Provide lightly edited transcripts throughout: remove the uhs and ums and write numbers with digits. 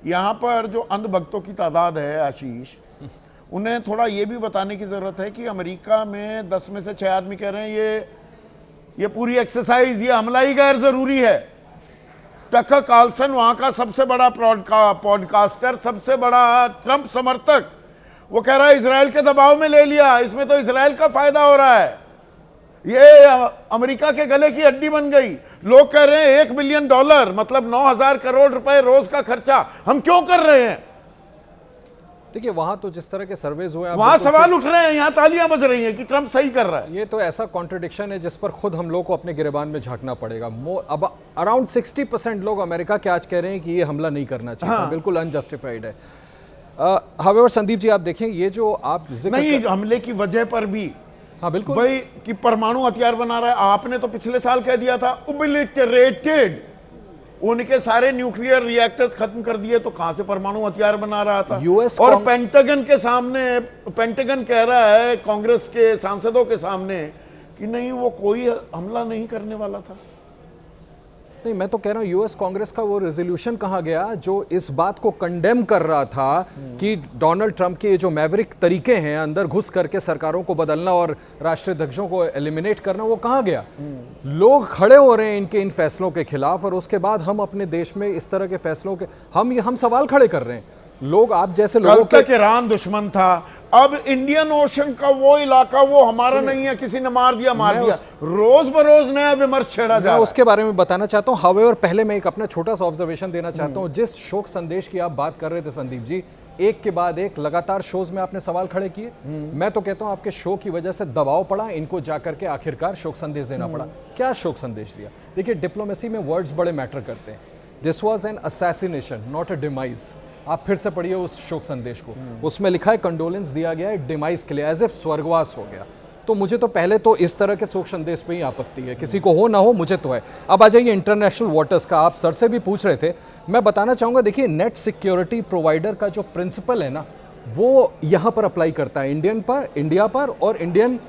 यहाँ पर जो अंधभक्तों की तादाद है आशीष, उन्हें थोड़ा ये भी बताने की जरूरत है कि अमेरिका में 10 में से 6 आदमी कह रहे हैं ये पूरी एक्सरसाइज, ये हमला ही गैर जरूरी है। टकर कार्लसन वहां का सबसे बड़ा पॉडकास्टर, सबसे बड़ा ट्रंप समर्थक, वो कह रहा है इजराइल के दबाव में ले लिया, इसमें तो इजराइल का फायदा हो रहा है, ये अमेरिका के गले की हड्डी बन गई। लोग कह रहे हैं $1 बिलियन मतलब 9,000 करोड़ रुपए रोज का खर्चा हम क्यों कर रहे हैं? देखिए वहां तो जिस तरह के सर्वेज हुए वहां सवाल उठ रहे हैं, यहां तालियां बज रही हैं कि ट्रंप सही कर रहा है। ये तो ऐसा कॉन्ट्रडिक्शन है जिस पर खुद हम लोग को अपने गिरेबान में झांकना पड़ेगा। अब अराउंड 60% लोग अमेरिका के आज कह रहे हैं कि ये हमला नहीं करना चाहिए, हाँ। बिल्कुल अनजस्टिफाइड है। हावेवर संदीप जी, आप देखें ये जो आप नहीं, हमले की वजह पर भी, हाँ बिल्कुल भाई कि परमाणु हथियार बना रहा है, आपने तो पिछले साल कह दिया था ओब्लिटरेटेड, उनके सारे न्यूक्लियर रिएक्टर्स खत्म कर दिए, तो कहां से परमाणु हथियार बना रहा था? और पेंटागन के सामने, पेंटागन कह रहा है कांग्रेस के सांसदों के सामने कि नहीं वो कोई हमला नहीं करने वाला था। नहीं, मैं तो कह रहा हूं यूएस कांग्रेस का वो रेजोल्यूशन कहाँ गया जो इस बात को कंडेम कर रहा था कि डोनाल्ड ट्रंप के जो मैवरिक तरीके हैं अंदर घुस करके सरकारों को बदलना और राष्ट्राध्यक्षों को एलिमिनेट करना, वो कहाँ गया? लोग खड़े हो रहे हैं इनके इन फैसलों के खिलाफ, और उसके बाद हम अपने देश में इस तरह के फैसलों के हम सवाल खड़े कर रहे हैं। लोग, आप जैसे लोगों के ईरान दुश्मन था, अब इंडियन ओशन का वो इलाका वो हमारा नहीं है, किसी ने मार दिया, रोज बरोज नया विमर्श छेड़ा जा रहा है। उसके बारे में बताना चाहता हूं। हावेवर पहले मैं एक अपना छोटा सा ऑब्जर्वेशन देना चाहता हूं। जिस शोक संदेश की आप बात कर रहे थे संदीप जी, एक के बाद एक लगातार शोज में आपने सवाल खड़े किए। मैं तो कहता हूं आपके शो की वजह से दबाव पड़ा, इनको जाकर के आखिरकार शोक संदेश देना पड़ा। क्या शोक संदेश दिया? देखिए, डिप्लोमेसी में वर्ड्स बड़े मैटर करते हैं। This was an assassination not a demise. आप फिर से पढ़िए उस शोक संदेश को, उसमें लिखा है कंडोलेंस दिया गया है डिमाइस के लिए, एज इफ स्वर्गवास हो गया। तो मुझे तो पहले तो इस तरह के शोक संदेश पे ही आपत्ति है, किसी को हो ना हो, मुझे तो है। अब आ जाइए इंटरनेशनल वाटर्स का, आप सर से भी पूछ रहे थे, मैं बताना चाहूंगा। देखिए, नेट सिक्योरिटी प्रोवाइडर का जो प्रिंसिपल है ना, वो यहाँ पर अप्लाई करता है इंडिया पर और इंडियन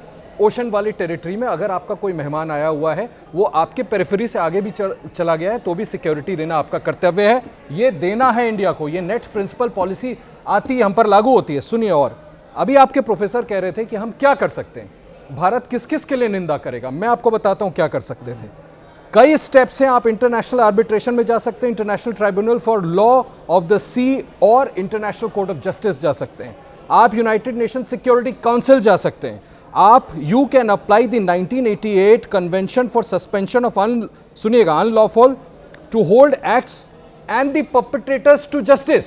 ओशन वाली टेरिटरी में। अगर आपका कोई मेहमान आया हुआ है, वो आपके पेरिफेरी से आगे भी चला गया है, तो भी सिक्योरिटी देना आपका कर्तव्य है। ये देना है इंडिया को। ये नेट प्रिंसिपल पॉलिसी आती है, हम पर लागू होती है। सुनिए, और अभी आपके प्रोफेसर कह रहे थे कि हम क्या कर सकते हैं, भारत किस किस के लिए निंदा करेगा। मैं आपको बताता हूं क्या कर सकते थे। कई स्टेप्स हैं। आप इंटरनेशनल आर्बिट्रेशन में जा सकते हैं, international tribunal for law of the sea और इंटरनेशनल कोर्ट ऑफ जस्टिस जा सकते हैं। आप यूनाइटेड नेशन सिक्योरिटी काउंसिल जा सकते हैं। आप you can apply the 1988 convention for suspension of सुनिएगा unlawful to hold acts and the perpetrators to justice.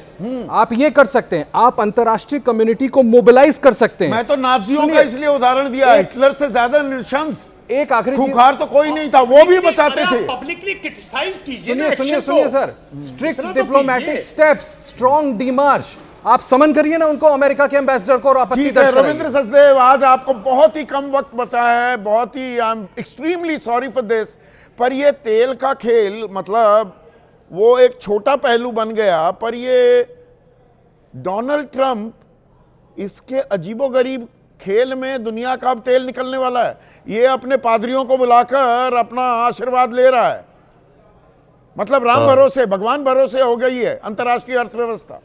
आप ये कर सकते हैं। आप अंतरराष्ट्रीय कम्युनिटी को मोबिलाइज कर सकते हैं। मैं तो नाज़ियों का इसलिए उदाहरण दिया, हिटलर से ज्यादा नृशंस, एक आखिरी खुखार तो कोई नहीं था, वो भी बचाते थे। पब्लिकली क्रिटिसाइज कीजिए। सुनिए sir, strict diplomatic steps, strong demarche. आप समन करिए ना उनको, अमेरिका के एम्बेसडर को, और आपत्ति दर्ज कराइए। रविंद्र सचदेव, आज आपको बहुत ही कम वक्त बचा है, बहुत ही I am extremely sorry for this, पर ये तेल का खेल, मतलब वो एक छोटा पहलू बन गया, पर ये डोनाल्ड ट्रंप, इसके अजीबोगरीब खेल में दुनिया का अब तेल निकलने वाला है। ये अपने पादरियों को बुलाकर अपना आशीर्वाद ले रहा है, मतलब राम भरोसे, भगवान भरोसे हो गई है अंतर्राष्ट्रीय अर्थव्यवस्था।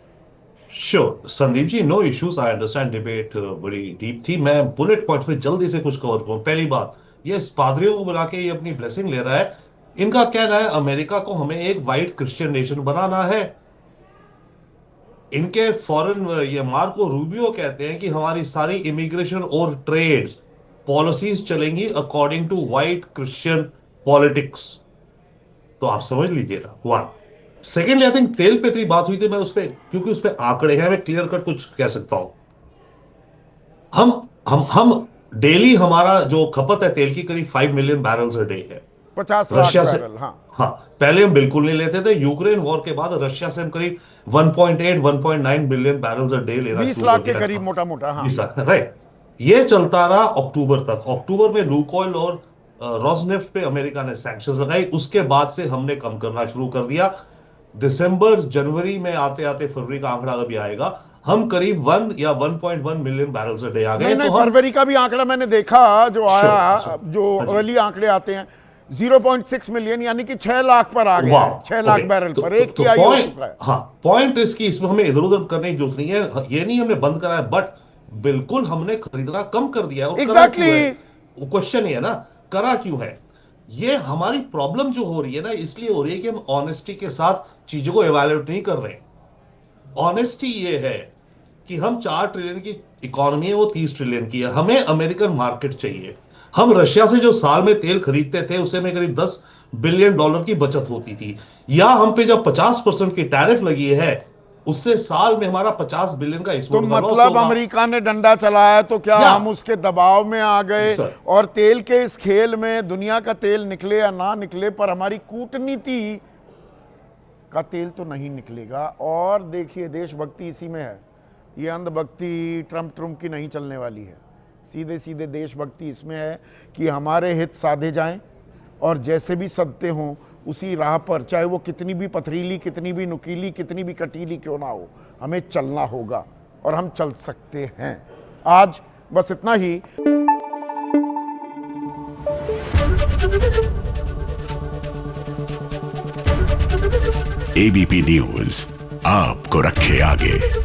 Sure Sandeep ji, no issues, I understand debate बड़ी डीप थी। मैं बुलेट पॉइंट्स में जल्दी से कुछ कवर करूं। पहली बात, ये पादरियों को बुला के ये अपनी ब्लेसिंग ले रहा है। इनका कहना है अमेरिका को हमें एक वाइट क्रिश्चियन नेशन बनाना है। इनके फॉरेन, ये मार्को रूबियो कहते हैं कि हमारी सारी इमिग्रेशन और ट्रेड पॉलिसीज चलेंगी according to white Christian politics. तो आप समझ लीजिए ना। वन सेकेंडली, आई थिंक तेल पे इतनी बात हुई थी, मैं उस पर, क्योंकि उस पर आंकड़े हैं, मैं क्लियर कट कुछ कह सकता हूं। हम डेली, हमारा जो खपत है तेल की करीब 5 मिलियन बैरल्स अ डे है 50 रशिया लाख से। बैरल, हाँ, पहले हम बिल्कुल नहीं लेते थे। यूक्रेन वॉर के बाद रशिया से हम करीब 1.8-1.9 मिलियन बैरल्स अ डे लेना 20 लाख के करीब मोटा मोटा। हाँ, राइट। ये चलता रहा अक्टूबर तक। अक्टूबर में लुकोइल और रोसनेफ्ट पे अमेरिका ने सैंक्शंस लगाई। उसके बाद से हमने कम करना शुरू कर दिया। दिसंबर जनवरी में आते आते, फरवरी का आंकड़ा अभी आएगा, हम करीब 1 या 1.1 मिलियन बैरल्स अ डे आ गए। नहीं, फरवरी का भी आंकड़ा मैंने देखा जो आया, जो अर्ली आंकड़े आते हैं, 0.6 मिलियन यानी कि 6 लाख पर आ गया है, 6 लाख बैरल पर, एक तिहाई हो चुका है। हाँ, पॉइंट इसकी इसमें हमें इधर उधर करने की जरूरत नहीं है, ये नहीं हमने बंद करा है, बट बिल्कुल हमने खरीदना कम कर दिया है। और करा क्यों है? वो क्वेश्चन ये है ना, करा क्यों है? ये हमारी प्रॉब्लम जो हो रही है ना, इसलिए हो रही है कि हम ऑनेस्टी के साथ चीजों को एवेल्युएट नहीं कर रहे हैं। ऑनेस्टी ये है कि हम 4 ट्रिलियन की इकोनॉमी है, वो 30 ट्रिलियन की है, हमें अमेरिकन मार्केट चाहिए। हम रशिया से जो साल में तेल खरीदते थे उसे में करीब $10 बिलियन की बचत होती थी, या हम पे जब 50% की टैरिफ लगी है उससे साल में हमारा 50 बिलियन का तो एक्सपोर्ट का लॉस मतलब होगा। अमेरिका ने डंडा चलाया तो क्या हम उसके दबाव में आ गए? सर। और तेल के इस खेल में दुनिया का तेल निकले या ना निकले, पर हमारी कूटनीति का तेल तो नहीं निकलेगा। और देखिए, देशभक्ति इसी में है। ये अंधभक्ति ट्रम्प की नहीं चलने वाली है। सीधे सीधे देशभक्ति इसमें है कि हमारे हित साधे जाएं और जैसे भी सदते हों उसी राह पर, चाहे वो कितनी भी पथरीली, कितनी भी नुकीली, कितनी भी कटीली क्यों ना हो, हमें चलना होगा और हम चल सकते हैं। आज बस इतना ही। एबीपी न्यूज आपको रखे आगे।